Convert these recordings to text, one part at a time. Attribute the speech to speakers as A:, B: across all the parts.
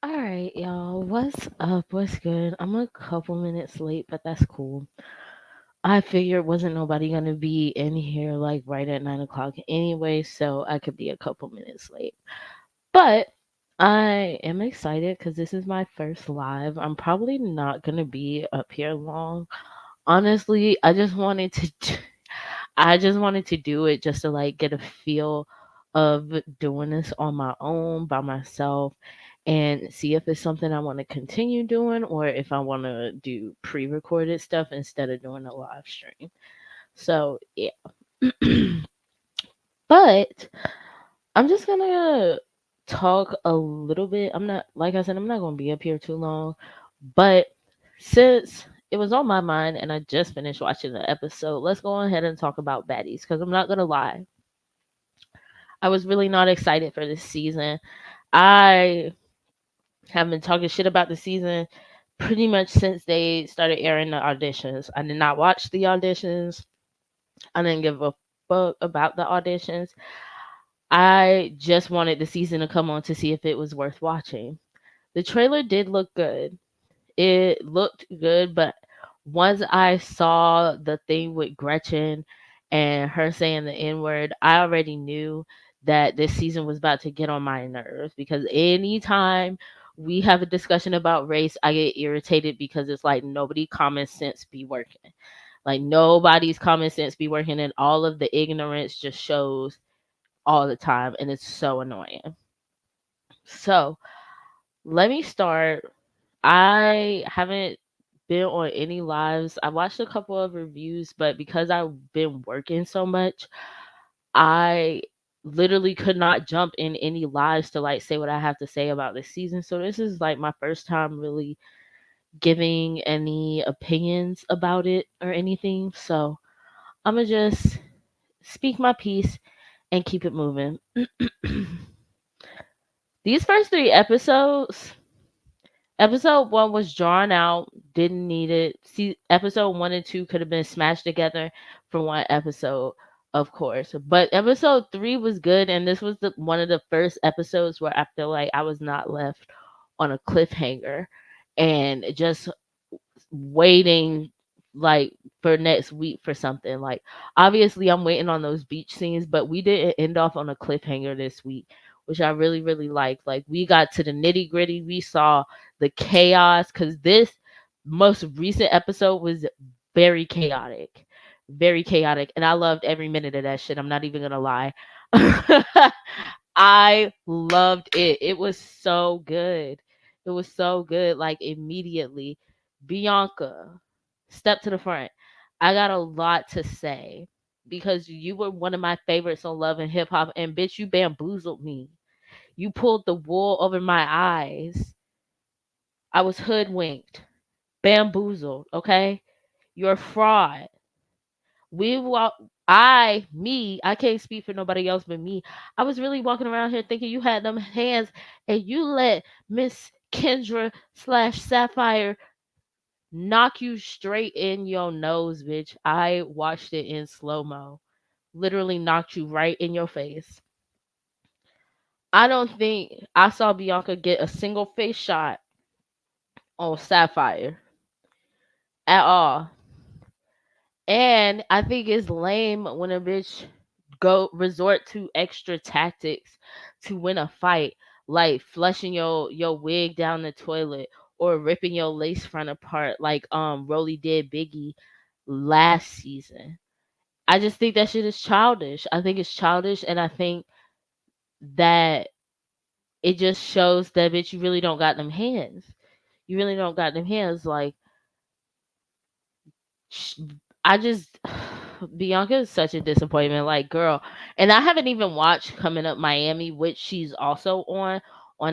A: All right, y'all. What's up? What's good? I'm a couple minutes late, but that's cool. I figured wasn't nobody gonna be in here like right at 9 o'clock anyway, so I could be a couple minutes late. But I am excited because this is my first live. I'm probably not gonna be up here long. Honestly, I just wanted to do it just to like get a feel of doing this on my own by myself and see if it's something I want to continue doing or if I want to do pre-recorded stuff instead of doing a live stream. So, yeah. But I'm just going to talk a little bit. I'm not like I said I'm not going to be up here too long, but since it was on my mind and I just finished watching the episode, let's go ahead and talk about Baddies because I'm not going to lie. I was really not excited for this season. I have been talking shit about the season pretty much since they started airing the auditions. I did not watch the auditions. I didn't give a fuck about the auditions. I just wanted the season to come on to see if it was worth watching. The trailer did look good. It looked good, but once I saw the thing with Gretchen and her saying the N word, I already knew that this season was about to get on my nerves because anytime we have a discussion about race, I get irritated because it's like nobody common sense be working. Like nobody's common sense be working and all of the ignorance just shows all the time and it's so annoying. So, let me start. I haven't been on any lives. I watched a couple of reviews, but because I've been working so much, I literally could not jump in any lives to like say what I have to say about this season. So this is like my first time really giving any opinions about it or anything. So I'm gonna just speak my piece and keep it moving. These first three episodes, episode one was drawn out, didn't need it. See, episode one and two could have been smashed together for one episode, of course. But episode three was good, and this was the one of the first episodes where I feel like I was not left on a cliffhanger and just waiting like for next week for something. Like obviously I'm waiting on those beach scenes, but we didn't end off on a cliffhanger this week, which I really, really liked. Like we got to the nitty gritty. We saw the chaos because this most recent episode was very chaotic. Very chaotic. And I loved every minute of that shit. I'm not even gonna lie. I loved it. It was so good. It was so good. Like immediately. Bianca, step to the front. I got a lot to say because you were one of my favorites on Love and Hip Hop, and bitch, you bamboozled me. You pulled the wool over my eyes. I was hoodwinked, bamboozled. Okay, you're a fraud. We walk. I can't speak for nobody else but me. I was really walking around here thinking you had them hands, and you let Miss Kendra slash Sapphire knock you straight in your nose, bitch. I watched it in slow mo. Literally knocked you right in your face. I don't think I saw Bianca get a single face shot on Sapphire at all. And I think it's lame when a bitch go resort to extra tactics to win a fight, like flushing your wig down the toilet or ripping your lace front apart like Rolly did Biggie last season. I just think that shit is childish. I think it's childish, and I think that it just shows that bitch you really don't got them hands. You really don't got them hands. Like sh- I just Bianca is such a disappointment. Like girl, and I haven't even watched Coming Up Miami, which she's also on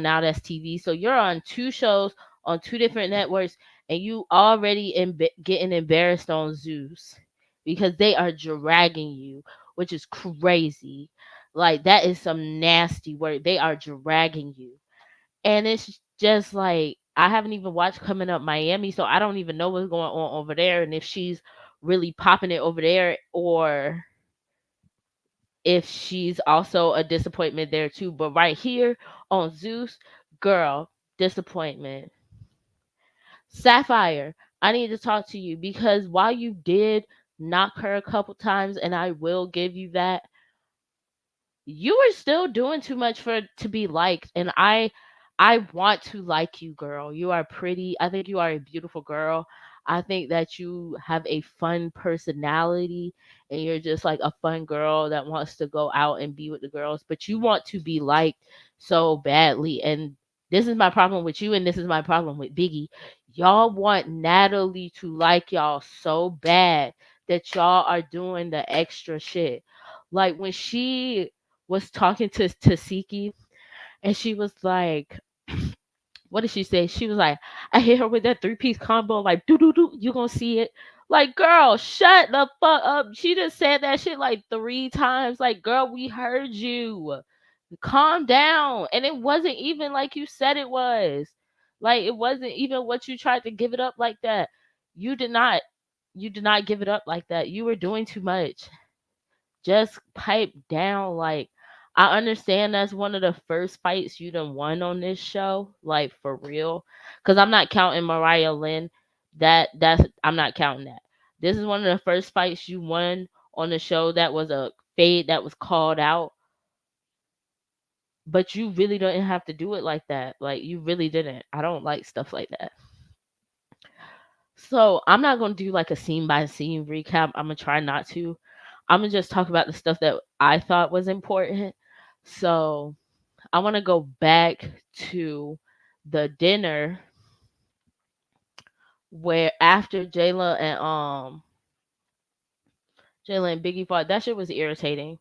A: Now That's TV. So you're on two shows on two different networks, and you already getting embarrassed on Zeus because they are dragging you, which is crazy. Like that is some nasty work. They are dragging you. And it's just like I haven't even watched Coming Up Miami, so I don't even know what's going on over there and if she's really popping it over there or if she's also a disappointment there too. But right here on Zeus, girl, disappointment. Sapphire, I need to talk to you because while you did knock her a couple times, and I will give you that, you are still doing too much for to be liked, and I want to like you, girl. You are pretty. I think you are a beautiful girl. I think that you have a fun personality, and you're just like a fun girl that wants to go out and be with the girls, but you want to be liked so badly. And this is my problem with you, and this is my problem with Biggie. Y'all want Natalie to like y'all so bad that y'all are doing the extra shit. Like when she was talking to Tasiki, and she was like, what did she say? She was like, I hit her with that three-piece combo, like, doo doo doo, you gonna see it. Like, girl, shut the fuck up. She just said that shit like 3 times. Like, girl, we heard you. Calm down. And it wasn't even like you said it was. Like, it wasn't even what you tried to give it up like that. You did not. You did not give it up like that. You were doing too much. Just pipe down. Like, I understand that's one of the first fights you done won on this show, like for real. Cause I'm not counting Mariah Lynn. That's I'm not counting that. This is one of the first fights you won on the show that was a fade that was called out. But you really didn't have to do it like that. Like you really didn't. I don't like stuff like that. So I'm not gonna do like a scene by scene recap. I'm gonna try not to. I'm gonna just talk about the stuff that I thought was important. So I want to go back to the dinner where after Jayla and Biggie fought. That shit was irritating.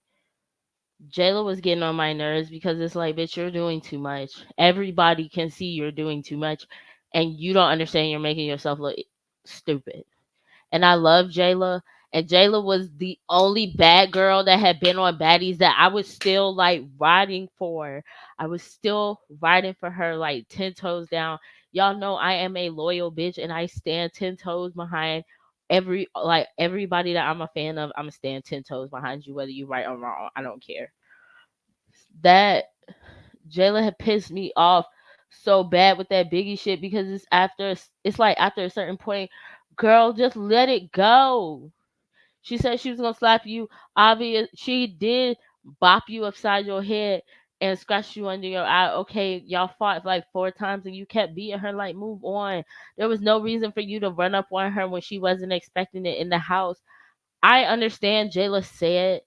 A: Jayla was getting on my nerves because it's like, bitch, you're doing too much. Everybody can see you're doing too much, and you don't understand. You're making yourself look stupid. And I love Jayla. And Jayla was the only bad girl that had been on Baddies that I was still like riding for. I was still riding for her like 10 toes down. Y'all know I am a loyal bitch, and I stand 10 toes behind everybody that I'm a fan of. I'm gonna stand 10 toes behind you, whether you right or wrong. I don't care. That Jayla had pissed me off so bad with that Biggie shit because it's like after a certain point, girl, just let it go. She said she was gonna slap you. Obvious, she did bop you upside your head and scratch you under your eye. Okay, y'all fought like 4 times and you kept beating her. Like, move on. There was no reason for you to run up on her when she wasn't expecting it in the house. I understand Jayla said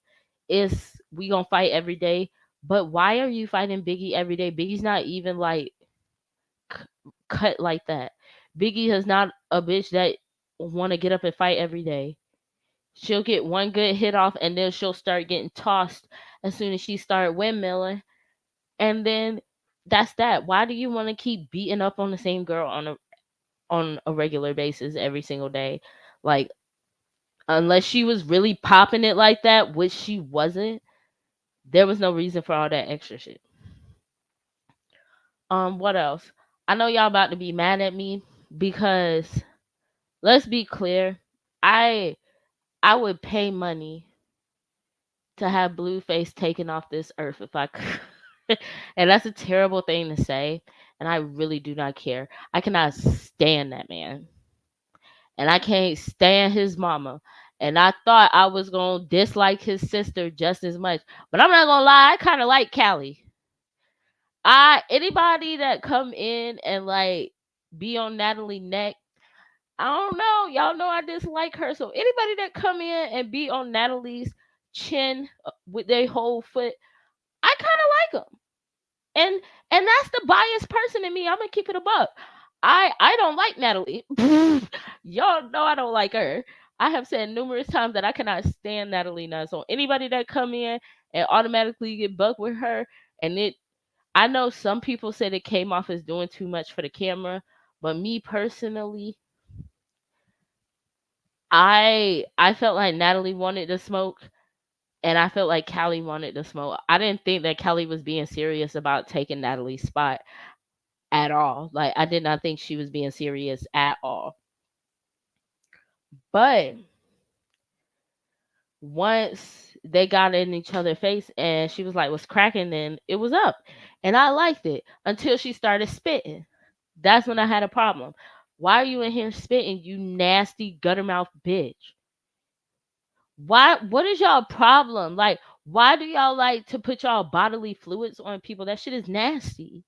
A: is we gonna fight every day, but why are you fighting Biggie every day? Biggie's not even like c- cut like that. Biggie is not a bitch that want to get up and fight every day. She'll get one good hit off and then she'll start getting tossed as soon as she start windmilling. And then that's that. Why do you want to keep beating up on the same girl on a regular basis every single day? Like unless she was really popping it like that, which she wasn't, there was no reason for all that extra shit. What else? I know y'all about to be mad at me because let's be clear, I I would pay money to have Blueface taken off this earth if I could. And that's a terrible thing to say, and I really do not care. I cannot stand that man. And I can't stand his mama. And I thought I was going to dislike his sister just as much. But I'm not going to lie, I kind of like Callie. Anybody that come in and like be on Natalie neck, I don't know. Y'all know I dislike her. So anybody that come in and be on Natalie's chin with their whole foot, I kind of like them. And that's the biased person in me. I'm gonna keep it a buck. I don't like Natalie. Y'all know I don't like her. I have said numerous times that I cannot stand Natalie now. So anybody that come in and automatically get bucked with her, and it, I know some people said it came off as doing too much for the camera, but me personally, I felt like Natalie wanted to smoke, and I felt like Callie wanted to smoke. I didn't think that Callie was being serious about taking Natalie's spot at all. Like I did not think she was being serious at all. But once they got in each other's face and she was like, "What's cracking?" Then it was up, and I liked it until she started spitting. That's when I had a problem. Why are you in here spitting, you nasty gutter mouth bitch? Why? What is y'all problem? Like, why do y'all like to put y'all bodily fluids on people? That shit is nasty.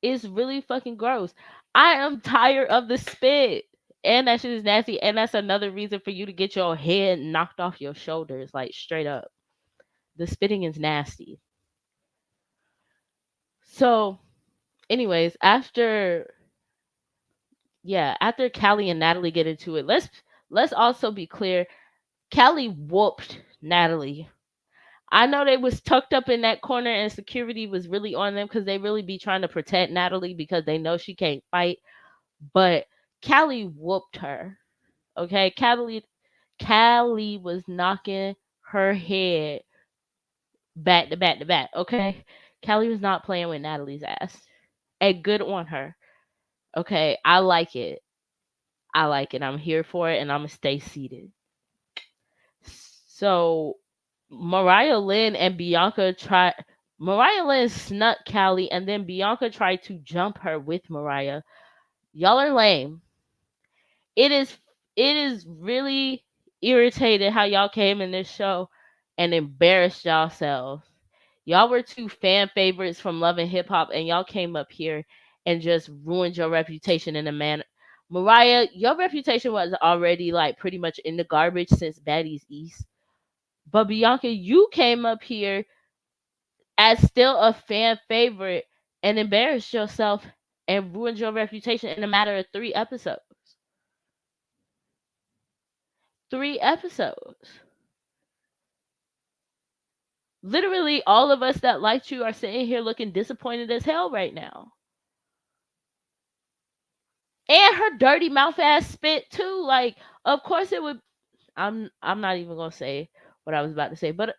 A: It's really fucking gross. I am tired of the spit. And that shit is nasty. And that's another reason for you to get your head knocked off your shoulders, like straight up. The spitting is nasty. So, anyways, after Callie and Natalie get into it, let's also be clear. Callie whooped Natalie. I know they was tucked up in that corner and security was really on them because they really be trying to protect Natalie because they know she can't fight. But Callie whooped her. Okay, Callie was knocking her head back to back to back. Okay, Callie was not playing with Natalie's ass. And good on her. Okay, I like it. I like it. I'm here for it, and I'm gonna stay seated. So Mariah Lynn and Bianca tried. Mariah Lynn snuck Callie, and then Bianca tried to jump her with Mariah. Y'all are lame. It is. It is really irritated how y'all came in this show and embarrassed yourselves. Y'all were two fan favorites from Love and Hip Hop, and y'all came up here and just ruined your reputation in a manner. Mariah, your reputation was already like pretty much in the garbage since Baddies East. But Bianca, you came up here as still a fan favorite and embarrassed yourself and ruined your reputation in a matter of 3 episodes. 3 episodes. Literally, all of us that liked you are sitting here looking disappointed as hell right now. And her dirty mouth ass spit too. Like, of course it would. I'm not even gonna say what I was about to say, but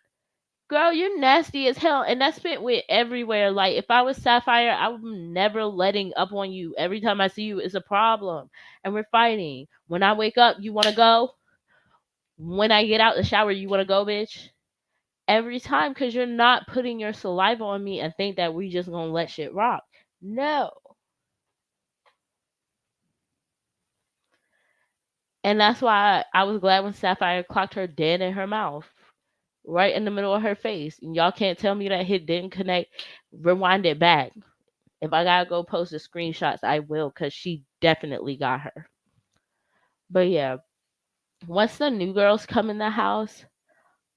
A: girl, you're nasty as hell, and that spit went everywhere. Like, if I was Sapphire, I'm never letting up on you. Every time I see you, it's a problem, and we're fighting. When I wake up, you wanna go. When I get out the shower, you wanna go, bitch. Every time, cause you're not putting your saliva on me and think that we just gonna let shit rock. No. And that's why I was glad when Sapphire clocked her dead in her mouth, right in the middle of her face. And y'all can't tell me that hit didn't connect. Rewind it back. If I gotta go post the screenshots, I will, because she definitely got her. But yeah, once the new girls come in the house,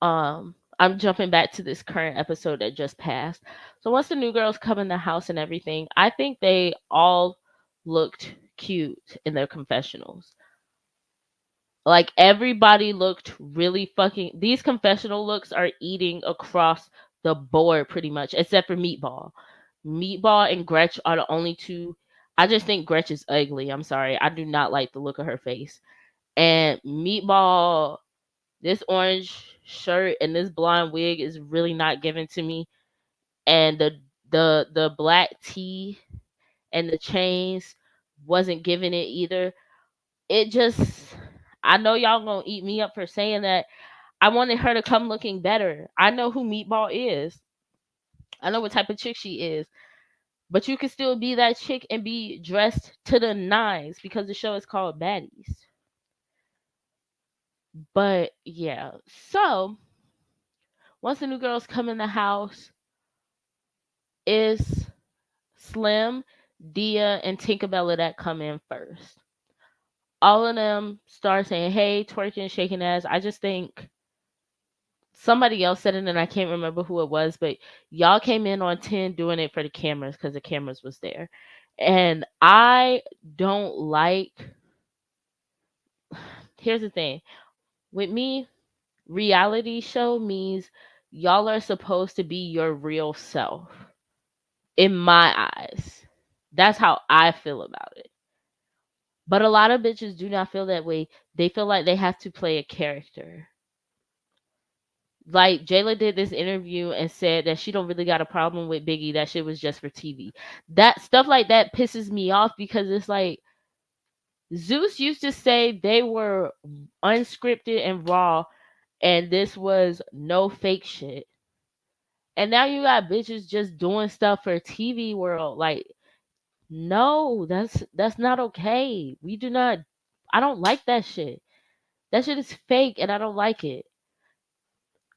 A: I'm jumping back to this current episode that just passed. So once the new girls come in the house and everything, I think they all looked cute in their confessionals. Like, everybody looked really fucking. These confessional looks are eating across the board pretty much, except for Meatball. Meatball and Gretch are the only two. I just think Gretch is ugly. I'm sorry. I do not like the look of her face. And Meatball, this orange shirt and this blonde wig is really not given to me. And the black tee and the chains wasn't giving it either. It just, I know y'all gonna eat me up for saying that. I wanted her to come looking better. I know who Meatball is. I know what type of chick she is. But you can still be that chick and be dressed to the nines because the show is called Baddies. But yeah. So once the new girls come in the house, it's Slim, Dia, and Tinkerbella that come in first. All of them start saying, hey, twerking, shaking ass. I just think somebody else said it and I can't remember who it was, but y'all came in on 10 doing it for the cameras because the cameras was there. And I don't like, here's the thing. With me, reality show means y'all are supposed to be your real self. In my eyes. That's how I feel about it. But a lot of bitches do not feel that way. They feel like they have to play a character. Like, Jayla did this interview and said that she don't really got a problem with Biggie. That shit was just for TV. That stuff like that pisses me off because it's like Zeus used to say they were unscripted and raw, and this was no fake shit. And now you got bitches just doing stuff for TV world. Like, No, that's not okay. We do not. I don't like that shit. That shit is fake, and I don't like it.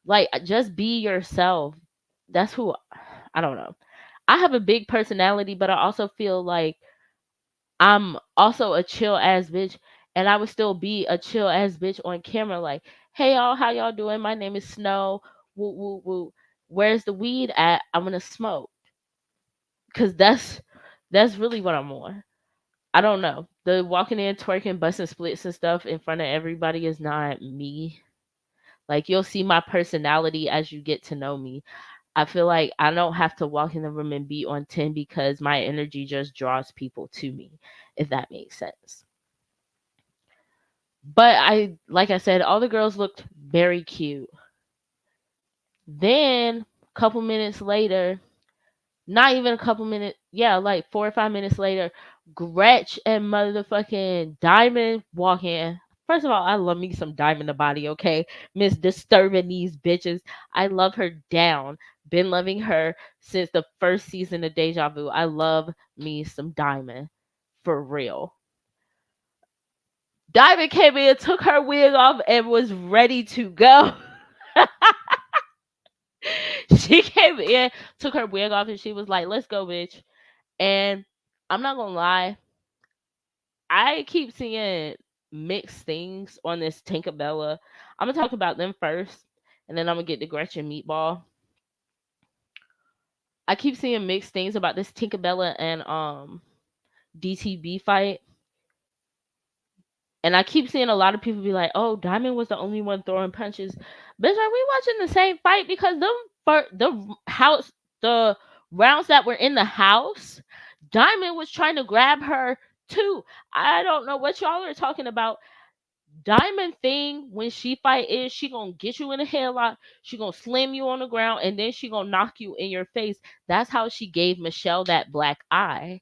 A: Like, just be yourself. That's who. I don't know. I have a big personality, but I also feel like I'm also a chill ass bitch, and I would still be a chill ass bitch on camera. Like, hey y'all, how y'all doing? My name is Snow. Woo woo woo. Where's the weed at? I'm gonna smoke, cause that's really what I'm on. I don't know. The walking in, twerking, busting splits and stuff in front of everybody is not me. Like, you'll see my personality as you get to know me. I feel like I don't have to walk in the room and be on 10 because my energy just draws people to me, if that makes sense. But like I said, all the girls looked very cute. Then, a couple minutes later, not even a couple minutes, yeah, like 4 or 5 minutes later, Gretch and motherfucking Diamond walk in. First of all, I love me some Diamond the body, okay? Miss Disturbing these bitches. I love her down. Been loving her since the first season of Deja Vu. I love me some Diamond. For real. Diamond came in, took her wig off, and was ready to go. She came in, took her wig off, and she was like, let's go, bitch. And I'm not gonna lie, I keep seeing mixed things on this Tinkerbella. I'm gonna talk about them first, and then I'm gonna get to Gretchen Meatball. I keep seeing mixed things about this Tinkerbella and DTB fight. And I keep seeing a lot of people be like, "Oh, Diamond was the only one throwing punches." Bitch, are we watching the same fight? Because the rounds that were in the house, Diamond was trying to grab her too. I don't know what y'all are talking about. Diamond thing when she fight is she gonna get you in a headlock, she gonna slam you on the ground, and then she gonna knock you in your face. That's how she gave Michelle that black eye.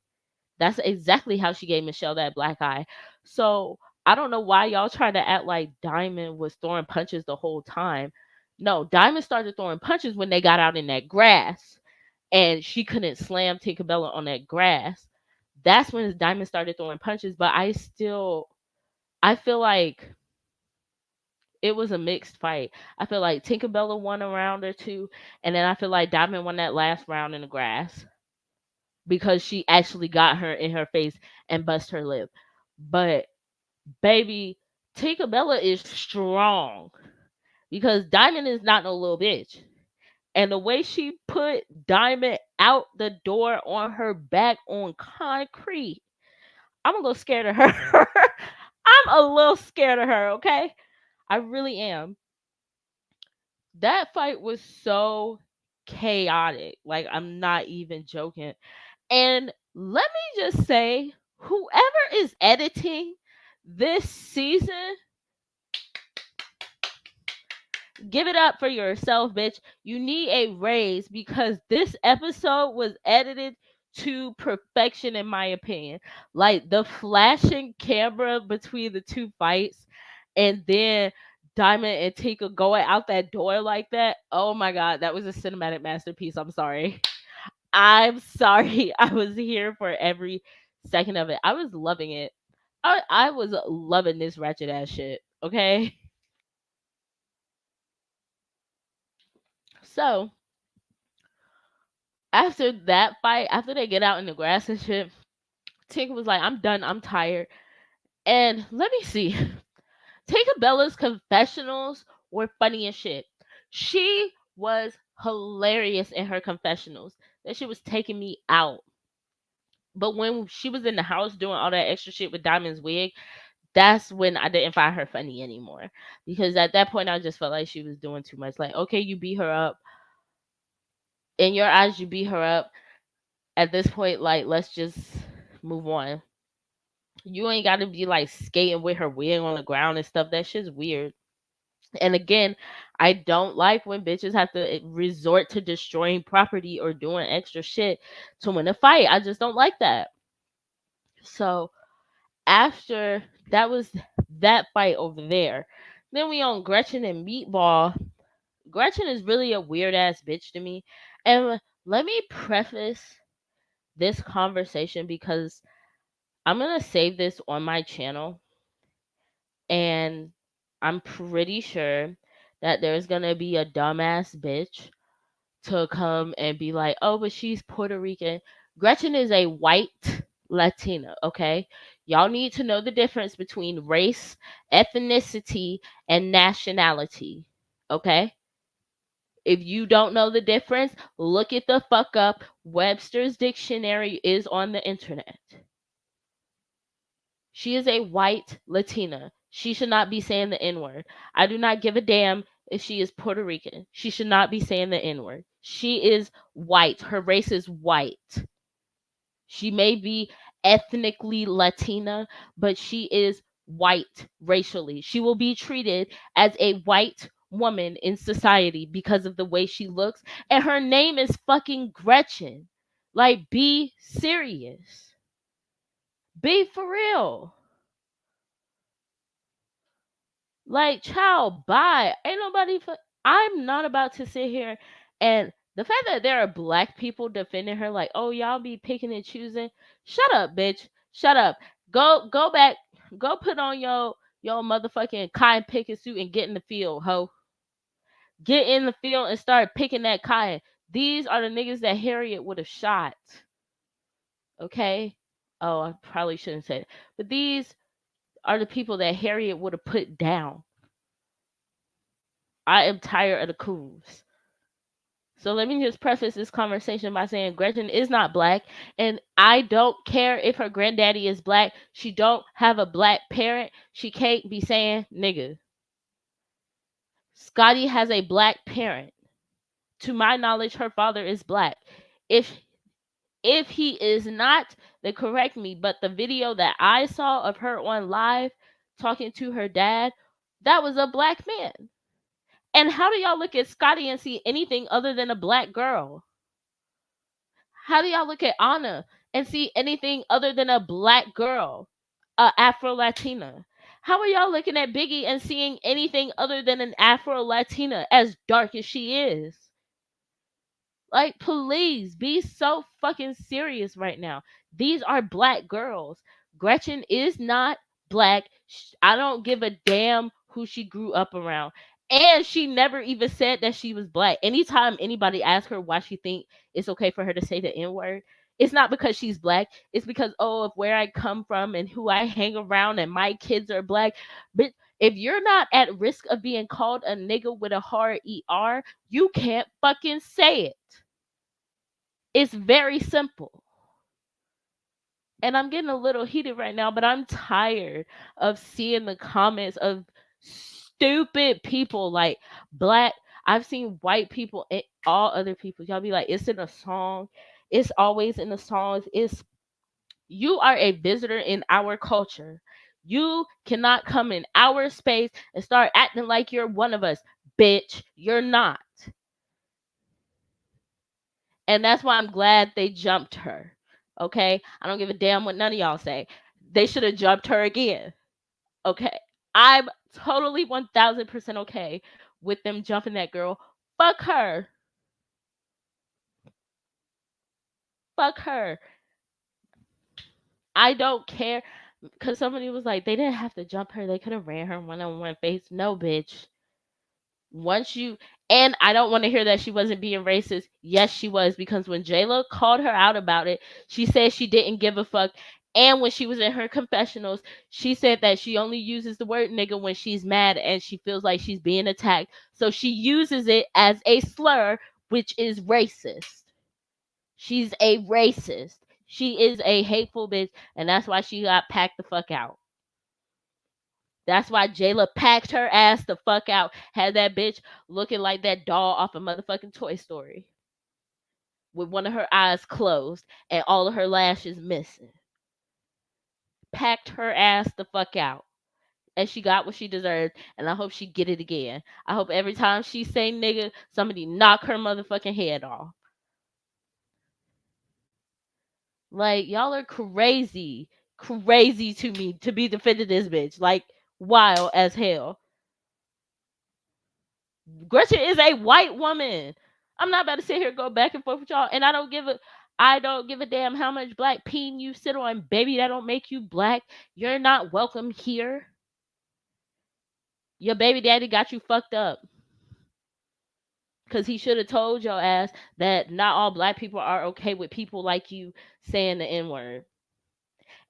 A: That's exactly how she gave Michelle that black eye. So I don't know why y'all trying to act like Diamond was throwing punches the whole time. No, Diamond started throwing punches when they got out in that grass and she couldn't slam Tinkerbella on that grass. That's when Diamond started throwing punches. But I feel like it was a mixed fight. I feel like Tinkerbella won a round or two, and then I feel like Diamond won that last round in the grass because she actually got her in her face and bust her lip. But baby, Tinkerbella is strong because Diamond is not no little bitch. And the way she put Diamond out the door on her back on concrete, I'm a little scared of her. I'm a little scared of her, okay? I really am. That fight was so chaotic. Like, I'm not even joking. And let me just say, whoever is editing this season, give it up for yourself, bitch. You need a raise because this episode was edited to perfection, in my opinion. Like, the flashing camera between the two fights, and then Diamond and Tika going out that door like that. Oh my god, that was a cinematic masterpiece. I'm sorry. I'm sorry. I was here for every second of it. I was loving it. I was loving this ratchet ass shit. Okay. So after that fight, after they get out in the grass and shit, Tinker was like, I'm done. I'm tired. And let me see. Tinkerbella's confessionals were funny as shit. She was hilarious in her confessionals. That shit was taking me out. But when she was in the house doing all that extra shit with Diamond's wig, that's when I didn't find her funny anymore. Because at that point, I just felt like she was doing too much. Like, okay, you beat her up. In your eyes, you beat her up. At this point, like, let's just move on. You ain't got to be like skating with her wig on the ground and stuff. That shit's weird. And again, I don't like when bitches have to resort to destroying property or doing extra shit to win a fight. I just don't like that. So after that was that fight over there, then we on Gretchen and Meatball. Gretchen is really a weird ass bitch to me. And let me preface this conversation because I'm going to save this on my channel, and I'm pretty sure that there's going to be a dumbass bitch to come and be like, "Oh, but she's Puerto Rican." Gretchen is a white Latina, okay? Y'all need to know the difference between race, ethnicity, and nationality, okay? If you don't know the difference, look it the fuck up. Webster's dictionary is on the internet. She is a white Latina. She should not be saying the N word. I do not give a damn if she is Puerto Rican. She should not be saying the N word. She is white. Her race is white. She may be ethnically Latina, but she is white racially. She will be treated as a white woman in society because of the way she looks. And her name is fucking Gretchen. Like, be serious. Be for real. Like, child, bye. Ain't nobody. I'm not about to sit here and the fact that there are black people defending her, like, oh, y'all be picking and choosing. Shut up, bitch. Shut up. Go back. Go put on your motherfucking cotton picking suit and get in the field, ho. Get in the field and start picking that cotton. These are the niggas that Harriet would have shot. Okay. Oh, I probably shouldn't say it, but these are the people that Harriet would have put down. I am tired of the coons. So let me just preface this conversation by saying Gretchen is not black, and I don't care if her granddaddy is black. She don't have a black parent. She can't be saying nigga. Scotty has a black parent. To my knowledge, her father is black. If he is not, then correct me. But the video that I saw of her on live talking to her dad, that was a black man. And how do y'all look at Scotty and see anything other than a black girl? How do y'all look at Anna and see anything other than a black girl, a Afro Latina? How are y'all looking at Biggie and seeing anything other than an Afro Latina as dark as she is? Like, please be so fucking serious right now. These are black girls. Gretchen is not black. I don't give a damn who she grew up around. And she never even said that she was black. Anytime anybody asks her why she think it's okay for her to say the N word, it's not because she's black. It's because, oh, of where I come from and who I hang around and my kids are black. But if you're not at risk of being called a nigga with a hard ER, you can't fucking say it. It's very simple. And I'm getting a little heated right now, but I'm tired of seeing the comments of stupid people like black. I've seen white people and all other people. Y'all be like, it's in a song. It's always in the songs. It's you are a visitor in our culture. You cannot come in our space and start acting like you're one of us. Bitch, you're not. And that's why I'm glad they jumped her. Okay? I don't give a damn what none of y'all say. They should have jumped her again. Okay? I'm totally 1000% okay with them jumping that girl. Fuck her. Fuck her. I don't care. Because somebody was like, they didn't have to jump her. They could have ran her one on one face. No, bitch. Once you and I don't want to hear that she wasn't being racist. Yes, she was, because when Jayla called her out about it, she said she didn't give a fuck. And when she was in her confessionals, she said that she only uses the word nigga when she's mad and she feels like she's being attacked. So she uses it as a slur, which is racist. She's a racist. She is a hateful bitch, and that's why she got packed the fuck out. That's why Jayla packed her ass the fuck out. Had that bitch looking like that doll off a motherfucking Toy Story. With one of her eyes closed and all of her lashes missing. Packed her ass the fuck out. And she got what she deserved. And I hope she get it again. I hope every time she say nigga, somebody knock her motherfucking head off. Like, y'all are crazy. Crazy to me to be defending this bitch. Like, wild as hell. Gretchen is a white woman. I'm not about to sit here and go back and forth with y'all. And I don't give a I don't give a damn how much black peen you sit on, baby. That don't make you black. You're not welcome here. Your baby daddy got you fucked up because he should have told your ass that not all black people are okay with people like you saying the N word.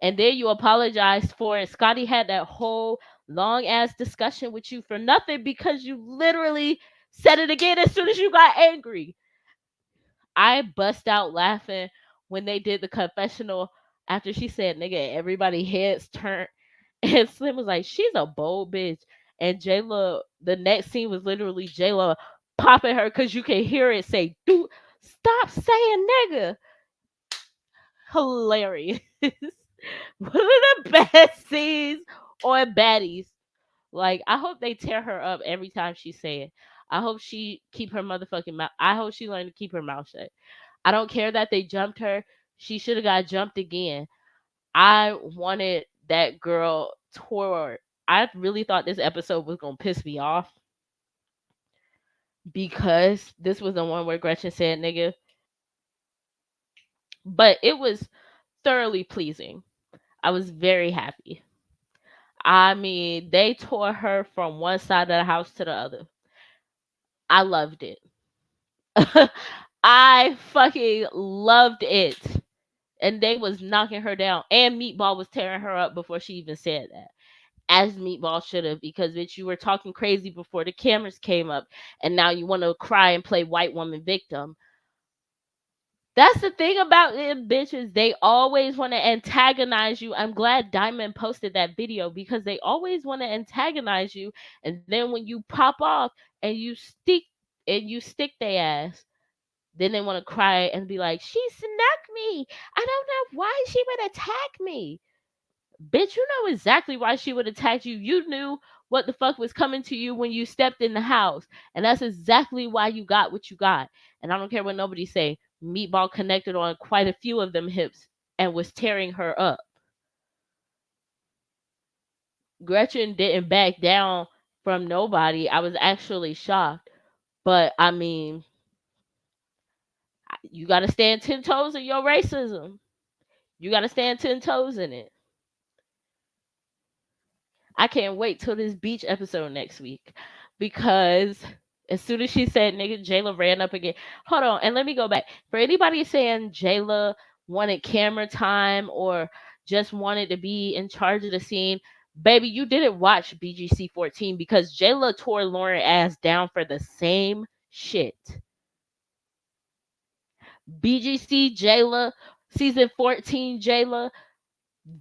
A: And then you apologized for it. Scotty had that whole long ass discussion with you for nothing because you literally said it again as soon as you got angry. I bust out laughing when they did the confessional after she said, nigga, everybody heads turned. And Slim was like, she's a bold bitch. And Jayla, the next scene was literally Jayla popping her because you can hear it say, dude, stop saying nigga. Hilarious. One of the best scenes on Baddies. Like, I hope they tear her up every time she say it. I hope she keep her motherfucking mouth. I hope she learned to keep her mouth shut. I don't care that they jumped her. She should have got jumped again. I wanted that girl toward. I really thought this episode was gonna piss me off because this was the one where Gretchen said nigga, but it was thoroughly pleasing. I was very happy. I mean, they tore her from one side of the house to the other. I loved it. I fucking loved it. And they was knocking her down. And Meatball was tearing her up before she even said that. As Meatball should have, because bitch, you were talking crazy before the cameras came up, and now you want to cry and play white woman victim. That's the thing about them bitches. They always want to antagonize you. I'm glad Diamond posted that video because they always want to antagonize you, and then when you pop off and you stick their ass, then they want to cry and be like, "She snuck me. I don't know why she would attack me." Bitch, you know exactly why she would attack you. You knew what the fuck was coming to you when you stepped in the house. And that's exactly why you got what you got. And I don't care what nobody say. Meatball connected on quite a few of them hips and was tearing her up. Gretchen didn't back down from nobody. I was actually shocked. But I mean, you got to stand 10 toes in your racism. You got to stand 10 toes in it. I can't wait till this beach episode next week because as soon as she said nigga, Jayla ran up again. Hold on, and let me go back. For anybody saying Jayla wanted camera time or just wanted to be in charge of the scene, baby, you didn't watch BGC 14 because Jayla tore Lauren ass down for the same shit. BGC Jayla, season 14 Jayla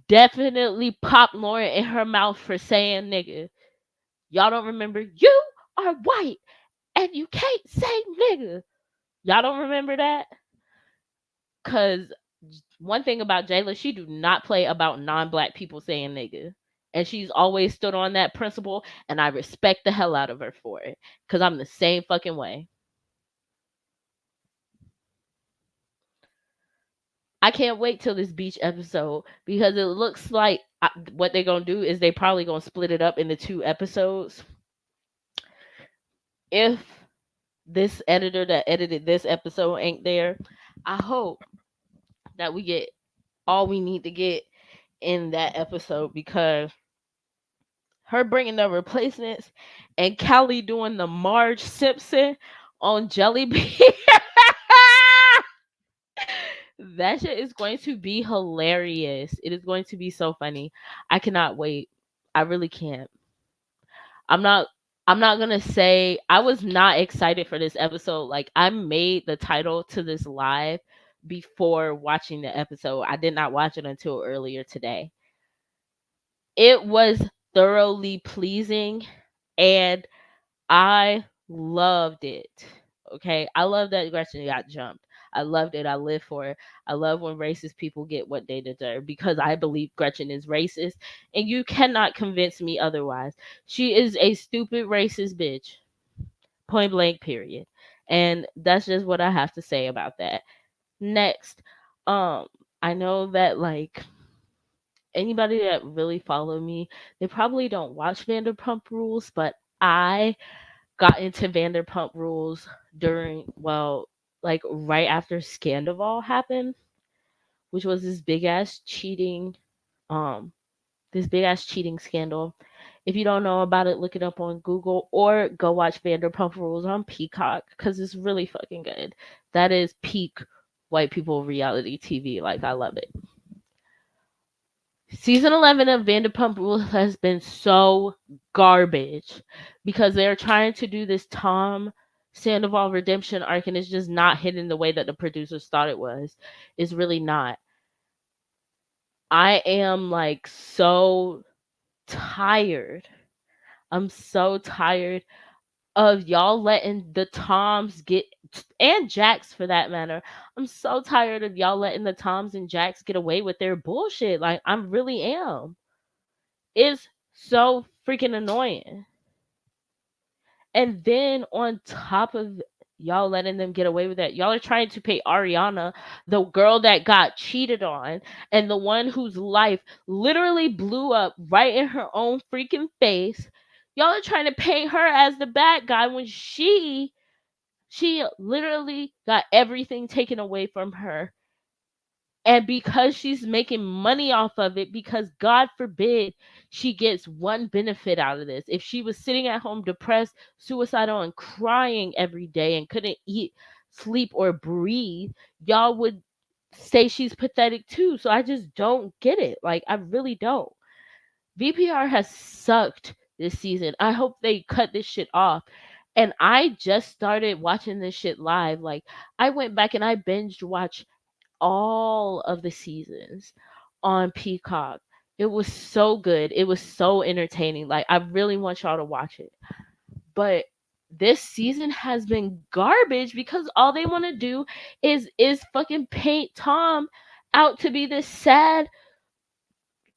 A: definitely popped Lauren in her mouth for saying nigga. Y'all don't remember? You are white and you can't say nigga. Y'all don't remember that? Cause one thing about Jayla, she do not play about non-black people saying nigga. And she's always stood on that principle, and I respect the hell out of her for it. Cause I'm the same fucking way. I can't wait till this beach episode because it looks like what they're gonna do is they probably gonna split it up into 2 episodes. If this editor that edited this episode ain't there, I hope that we get all we need to get in that episode because her bringing the replacements and Callie doing the Marge Simpson on Jelly Bean. That shit is going to be hilarious. It is going to be so funny. I cannot wait. I really can't. I'm not I'm not gonna say I was not excited for this episode. Like I made the title to this live before watching the episode. I did not watch it until earlier today. It was thoroughly pleasing and I loved it. Okay. I love that Gretchen got jumped. I loved it. I live for it. I love when racist people get what they deserve because I believe Gretchen is racist and you cannot convince me otherwise. She is a stupid racist bitch. Point blank, period. And that's just what I have to say about that. Next, um, I know that like anybody that really follow me, they probably don't watch Vanderpump Rules, but I got into Vanderpump Rules during, well, like right after Scandival happened, which was um this big ass cheating scandal. If you don't know about it, look it up on Google or go watch Vanderpump Rules on Peacock because it's really fucking good. That is peak white people reality TV. Like, I love it. Season 11 of Vanderpump Rules has been so garbage because they're trying to do this Tom Sandoval redemption arc and it's just not hitting the way that the producers thought it was. It's really not. I am like so tired. I'm so tired of y'all letting the Toms get, and Jacks for that matter. I'm so tired of y'all letting the Toms and Jacks get away with their bullshit. Like, I really am. It's so freaking annoying. And then on top of y'all letting them get away with that, y'all are trying to pay Ariana, the girl that got cheated on, and the one whose life literally blew up right in her own freaking face. Y'all are trying to paint her as the bad guy when she literally got everything taken away from her. And because she's making money off of it, because God forbid she gets one benefit out of this. If she was sitting at home depressed, suicidal, and crying every day and couldn't eat, sleep, or breathe, y'all would say she's pathetic too. So I just don't get it. Like, I really don't. VPR has sucked this season. I hope they cut this shit off. And I just started watching this shit live. Like, I went back and I binged watched all of the seasons on Peacock. It was so good. It was so entertaining. Like, I really want y'all to watch it. But this season has been garbage because all they want to do is fucking paint Tom out to be this sad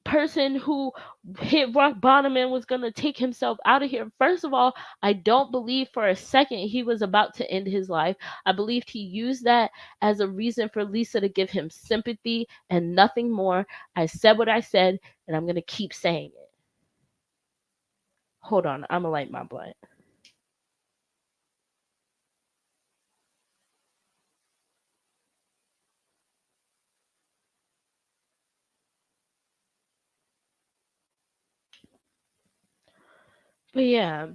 A: person who hit rock bottom and was going to take himself out of here. First of all, I don't believe for a second he was about to end his life. I believed he used that as a reason for Lisa to give him sympathy and nothing more. I said what I said, and I'm going to keep saying it. Hold on, I'm going to light my blunt. But yeah,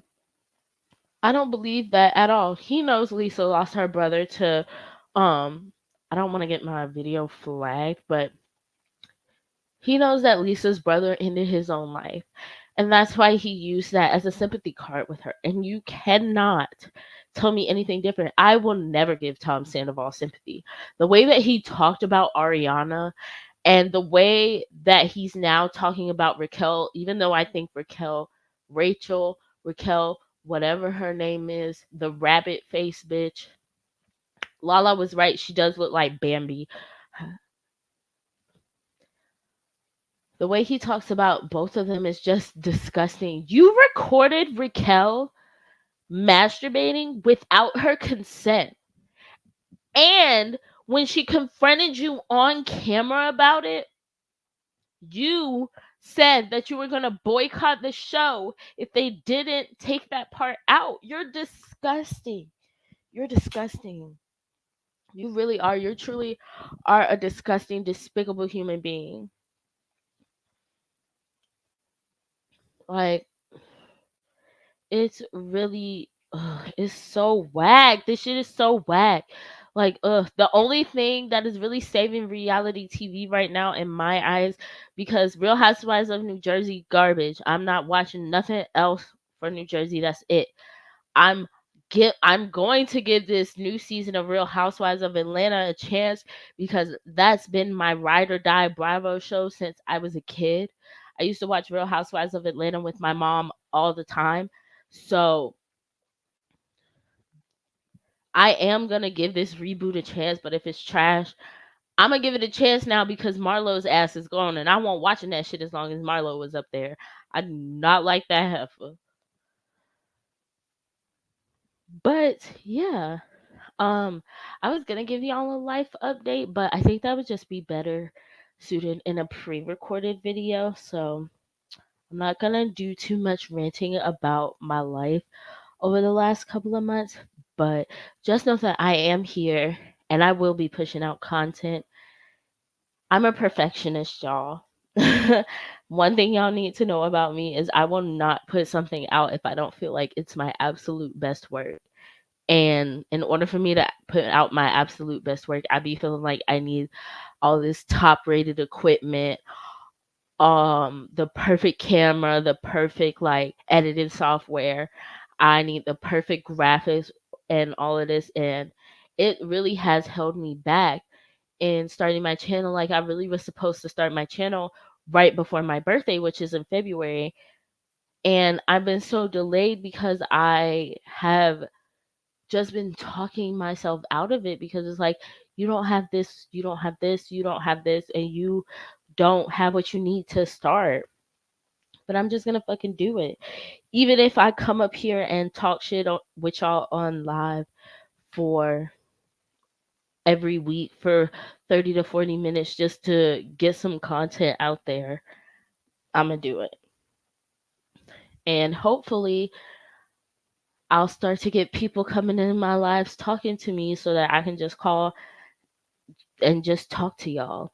A: I don't believe that at all. He knows Lisa lost her brother to I don't want to get my video flagged, but he knows that Lisa's brother ended his own life. And that's why he used that as a sympathy card with her. And you cannot tell me anything different. I will never give Tom Sandoval sympathy. The way that he talked about Ariana and the way that he's now talking about Raquel, even though I think Raquel, whatever her name is, the rabbit face bitch, Lala was right. She does look like Bambi. The way he talks about both of them is just disgusting. You recorded Raquel masturbating without her consent. And when she confronted you on camera about it, you said that you were going to boycott the show if they didn't take that part out. You're disgusting. You're disgusting. You really are. You truly are a disgusting, despicable human being. Like, it's really it's so whack. This shit is so whack. Like, the only thing that is really saving reality TV right now in my eyes, because Real Housewives of New Jersey garbage. I'm not watching nothing else for New Jersey. That's it. I'm I'm going to give this new season of Real Housewives of Atlanta a chance because that's been my ride or die Bravo show since I was a kid. I used to watch Real Housewives of Atlanta with my mom all the time. So I am gonna give this reboot a chance, but if it's trash, I'm gonna give it a chance now because Marlo's ass is gone, and I won't watching that shit as long as Marlo was up there. I do not like that heifer. But yeah, I was gonna give y'all a life update, but I think that would just be better suited in a pre-recorded video. So I'm not gonna do too much ranting about my life over the last couple of months. but just know that I am here and I will be pushing out content. I'm a perfectionist, y'all. One thing y'all need to know about me is I will not put something out if I don't feel like it's my absolute best work. And in order for me to put out my absolute best work, I be feeling like I need all this top rated equipment, the perfect camera, the perfect like editing software. I need the perfect graphics and all of this, and it really has held me back in starting my channel. Like I really was supposed to start my channel right before my birthday, which is in February, and I've been so delayed because I have just been talking myself out of it because it's like you don't have this, you don't have this, you don't have this, and you don't have what you need to start. But I'm just gonna fucking do it. Even if I come up here and talk shit with y'all on live for every week for 30 to 40 minutes just to get some content out there, I'm gonna do it. And hopefully, I'll start to get people coming in my lives talking to me so that I can just call and just talk to y'all.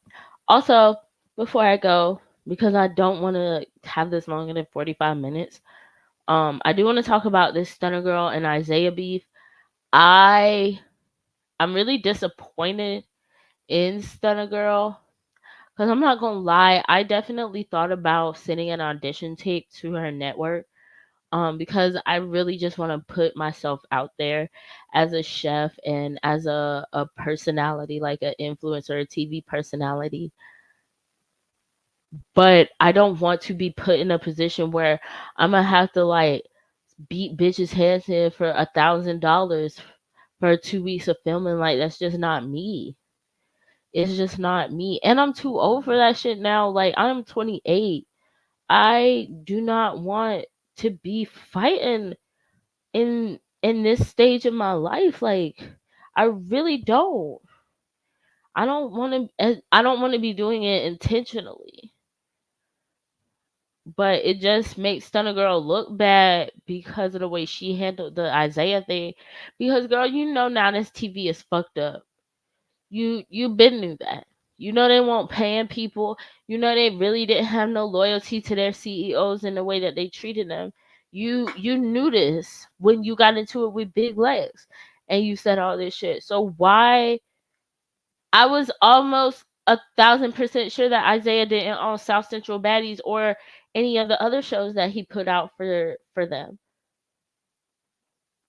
A: Also, before I go, because I don't want to have this longer than 45 minutes, I do want to talk about this StunnaGirl and Isaiah beef. I I'm really disappointed in StunnaGirl because I'm not gonna lie, I definitely thought about sending an audition tape to her network. Because I really just want to put myself out there as a chef and as a personality, like an influencer, a TV personality. But I don't want to be put in a position where I'm gonna have to like beat bitches' heads in for $1,000 for 2 weeks of filming. Like that's just not me. It's just not me. And I'm too old for that shit now. Like I'm 28. I do not want to be fighting in this stage of my life. Like I really don't. I don't want to be doing it intentionally. But it just makes Stunner Girl look bad because of the way she handled the Isaiah thing. Because girl, you know now this TV is fucked up. You been knew that. You know they won't paying people. You know they really didn't have no loyalty to their CEOs in the way that they treated them. You knew this when you got into it with Big Legs and you said all this shit. So why I was almost 1,000% sure that Isaiah didn't own South Central Baddies or any of the other shows that he put out for them.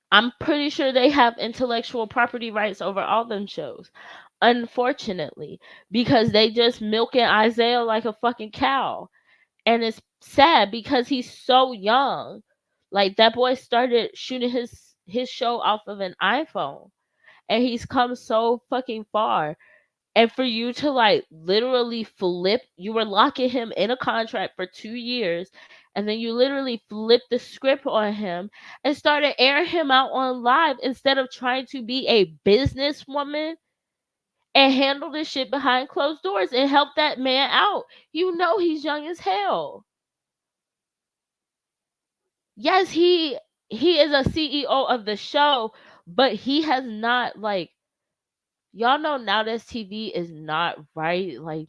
A: I'm pretty sure they have intellectual property rights over all them shows. Unfortunately, because they just milking Isaiah like a fucking cow. And it's sad because he's so young. Like that boy started shooting his show off of an iPhone and he's come so fucking far. And for you to like literally flip, you were locking him in a contract for 2 years, and then you literally flipped the script on him and started airing him out on live instead of trying to be a businesswoman and handle this shit behind closed doors and help that man out. You know he's young as hell. Yes, he is a CEO of the show, but he has not like y'all know now this TV is not right. Like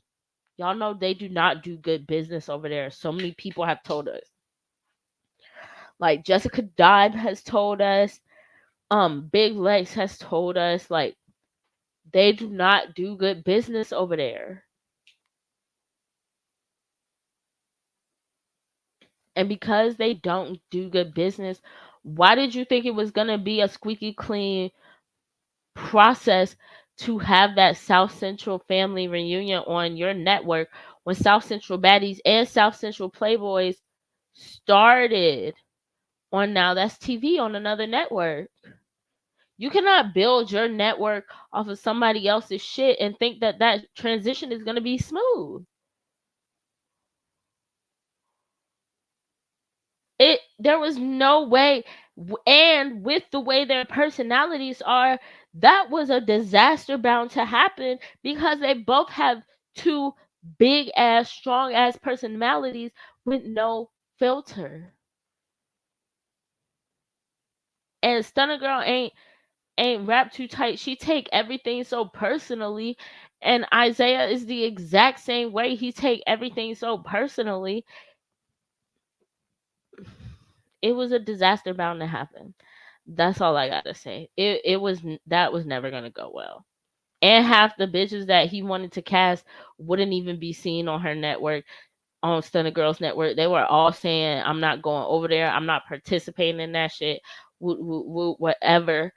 A: y'all know they do not do good business over there. So many people have told us. Like Jessica Dime has told us, Big Lex has told us, like they do not do good business over there. And because they don't do good business, why did you think it was gonna be a squeaky clean process to have that South Central family reunion on your network when South Central Baddies and South Central Playboys started on Now That's TV on another network? You cannot build your network off of somebody else's shit and think that that transition is going to be smooth. There was no way, and with the way their personalities are, that was a disaster bound to happen because they both have two big ass strong ass personalities with no filter. And Stunner Girl ain't ain't wrapped too tight. She take everything so personally, and Isaiah is the exact same way. He take everything so personally. It was a disaster bound to happen. That's all I gotta say. That was never gonna go well. And half the bitches that he wanted to cast wouldn't even be seen on her network, on StunnaGirl's network. They were all saying, "I'm not going over there. I'm not participating in that shit." Whatever.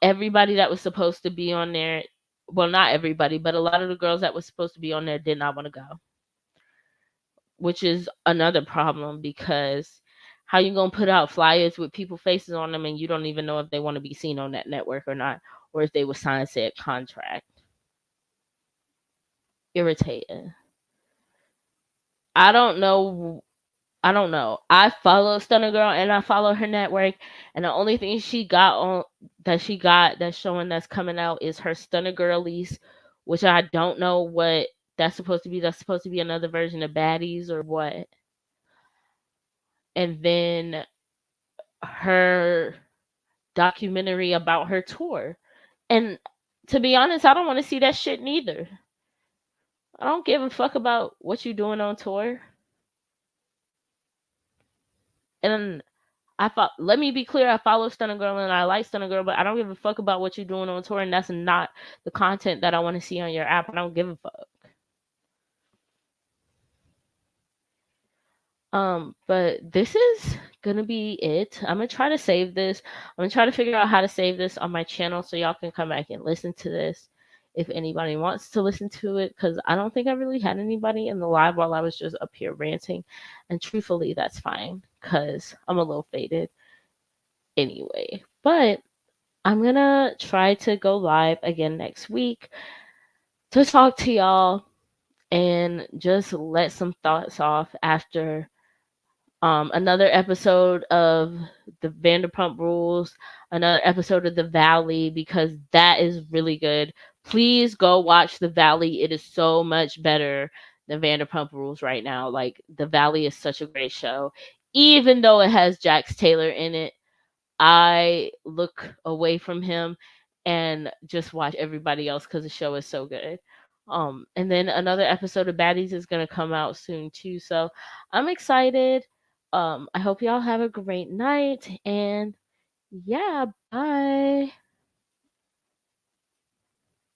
A: Everybody that was supposed to be on there, well, not everybody, but a lot of the girls that was supposed to be on there did not want to go, which is another problem because how you gonna put out flyers with people faces on them and you don't even know if they want to be seen on that network or not, or if they would sign said contract. Irritating. I don't know. I don't know. I follow StunnaGirl and I follow her network, and the only thing she got that's showing that's coming out is her StunnaGirlies, which I don't know what that's supposed to be. That's supposed to be another version of Baddies or what. And then her documentary about her tour. And to be honest, I don't want to see that shit neither. I don't give a fuck about what you doing on tour. And let me be clear, I follow StunnaGirl and I like StunnaGirl, but I don't give a fuck about what you're doing on tour, and that's not the content that I want to see on your app. I don't give a fuck. But this is gonna be it. I'm gonna try to save this. I'm gonna try to figure out how to save this on my channel so y'all can come back and listen to this if anybody wants to listen to it, because I don't think I really had anybody in the live while I was just up here ranting. And truthfully, that's fine because I'm a little faded anyway. But I'm gonna try to go live again next week to talk to y'all and just let some thoughts off after another episode of the Vanderpump Rules, another episode of The Valley, because that is really good. Please go watch The Valley. It is so much better than Vanderpump Rules right now. Like, The Valley is such a great show. Even though it has Jax Taylor in it, I look away from him and just watch everybody else because the show is so good. And then another episode of Baddies is gonna come out soon too. So I'm excited. I hope y'all have a great night and yeah, bye.